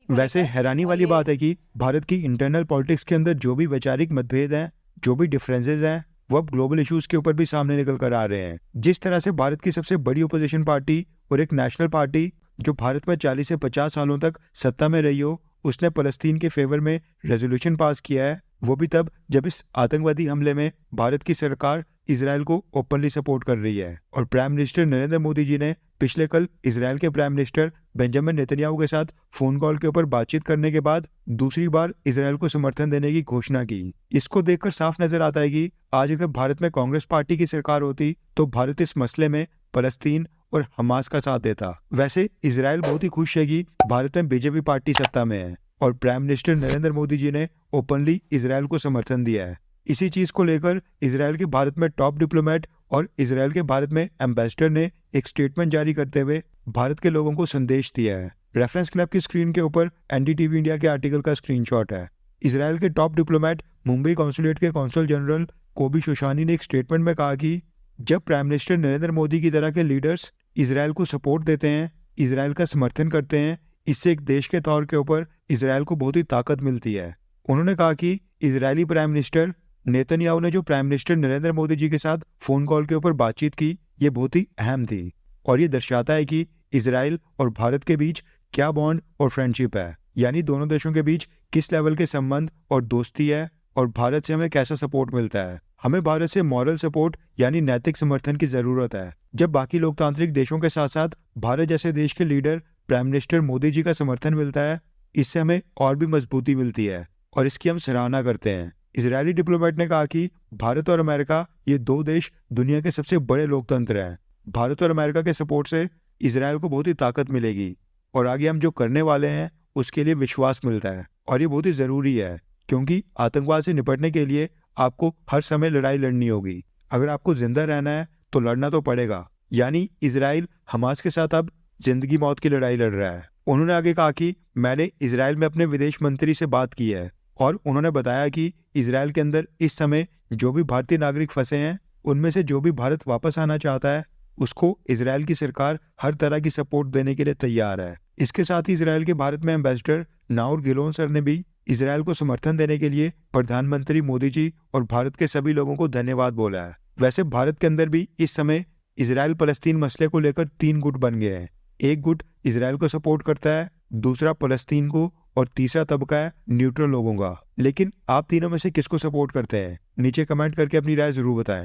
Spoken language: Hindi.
वैसे हैरानी और वाली ये बात है कि भारत की इंटरनल पॉलिटिक्स के अंदर जो भी वैचारिक मतभेद हैं, जो भी डिफरेंसेस हैं, वो अब ग्लोबल इश्यूज के ऊपर भी सामने निकल कर आ रहे हैं। जिस तरह से भारत की सबसे बड़ी ओपोजिशन पार्टी और एक नेशनल पार्टी जो भारत में 40 से 50 सालों तक सत्ता में रही हो, उसने फलस्तीन के फेवर में रेजोल्यूशन पास किया है, वो भी तब जब इस आतंकवादी हमले में भारत की सरकार इसराइल को ओपनली सपोर्ट कर रही है। और प्राइम मिनिस्टर नरेंद्र मोदी जी ने पिछले कल इसराइल के प्राइम मिनिस्टर बेंजामिन नेतन्याहू के साथ फोन कॉल के ऊपर बातचीत करने के बाद दूसरी बार इसराइल को समर्थन देने की घोषणा की। इसको देखकर साफ नजर आता है कि आज अगर भारत में कांग्रेस पार्टी की सरकार होती तो भारत इस मसले में फलस्तीन और हमास का साथ देता। वैसे इसराइल बहुत ही खुश है कि भारत में बीजेपी पार्टी सत्ता में है और प्राइम मिनिस्टर नरेंद्र मोदी जी ने ओपनली इसराइल को समर्थन दिया है। इसी चीज को लेकर इसराइल के भारत में टॉप डिप्लोमेट और इसराइल के भारत में एम्बेसडर ने एक स्टेटमेंट जारी करते हुए भारत के लोगों को संदेश दिया है। रेफरेंस क्लब की स्क्रीन के ऊपर एनडीटीवी इंडिया के आर्टिकल का स्क्रीनशॉट है। इसराइल के टॉप डिप्लोमेट मुंबई कॉन्सुलेट के कॉन्सल जनरल कोबी शोशानी ने एक स्टेटमेंट में कहा कि जब प्राइम मिनिस्टर नरेंद्र मोदी की तरह के लीडर्स इसराइल को सपोर्ट देते हैं, इसराइल का समर्थन करते हैं, इससे एक देश के तौर के ऊपर इसराइल को बहुत ही ताकत मिलती है। उन्होंने कहा कि इजरायली प्राइम मिनिस्टर नेतन्याहू ने जो प्राइम मिनिस्टर नरेंद्र मोदी जी के साथ फोन कॉल के ऊपर बातचीत की, ये बहुत ही अहम थी और ये दर्शाता है कि इसराइल और भारत के बीच क्या बॉन्ड और फ्रेंडशिप है, यानी दोनों देशों के बीच किस लेवल के संबंध और दोस्ती है और भारत से हमें कैसा सपोर्ट मिलता है। हमें भारत से मॉरल सपोर्ट यानी नैतिक समर्थन की जरूरत है। जब बाकी लोकतांत्रिक देशों के साथ साथ भारत जैसे देश के leader prime minister Modi ji का समर्थन मिलता है, इससे हमें और भी मजबूती मिलती है और इसकी हम सराहना करते हैं। इजरायली डिप्लोमेट ने कहा कि भारत और अमेरिका ये दो देश दुनिया के सबसे बड़े लोकतंत्र हैं। भारत और अमेरिका के सपोर्ट से इसराइल को बहुत ही ताकत मिलेगी और आगे हम जो करने वाले हैं उसके लिए विश्वास मिलता है और ये बहुत ही जरूरी है, क्योंकि आतंकवाद से निपटने के लिए आपको हर समय लड़ाई लड़नी होगी। अगर आपको जिंदा रहना है तो लड़ना तो पड़ेगा, यानी इजराइल हमास के साथ अब जिंदगी मौत की लड़ाई लड़ रहा है। उन्होंने आगे कहा कि मैंने इजराइल में अपने विदेश मंत्री से बात की है और उन्होंने बताया कि इजराइल के अंदर इस समय जो भी भारतीय नागरिक फंसे हैं, उनमें से जो भी भारत वापस आना चाहता है उसको इजराइल की सरकार हर तरह की सपोर्ट देने के लिए तैयार है। इसके साथ ही इजराइल के भारत में एम्बेसडर नाउर गिलोन सर ने भी इसराइल को समर्थन देने के लिए प्रधानमंत्री मोदी जी और भारत के सभी लोगों को धन्यवाद बोला है। वैसे भारत के अंदर भी इस समय इसराइल फलस्तीन मसले को लेकर 3 गुट बन गए हैं। एक गुट इसराइल को सपोर्ट करता है, दूसरा फलस्तीन को और तीसरा तबका है न्यूट्रल लोगों का। लेकिन आप तीनों में से किसको सपोर्ट करते हैं? नीचे कमेंट करके अपनी राय जरूर बताएं।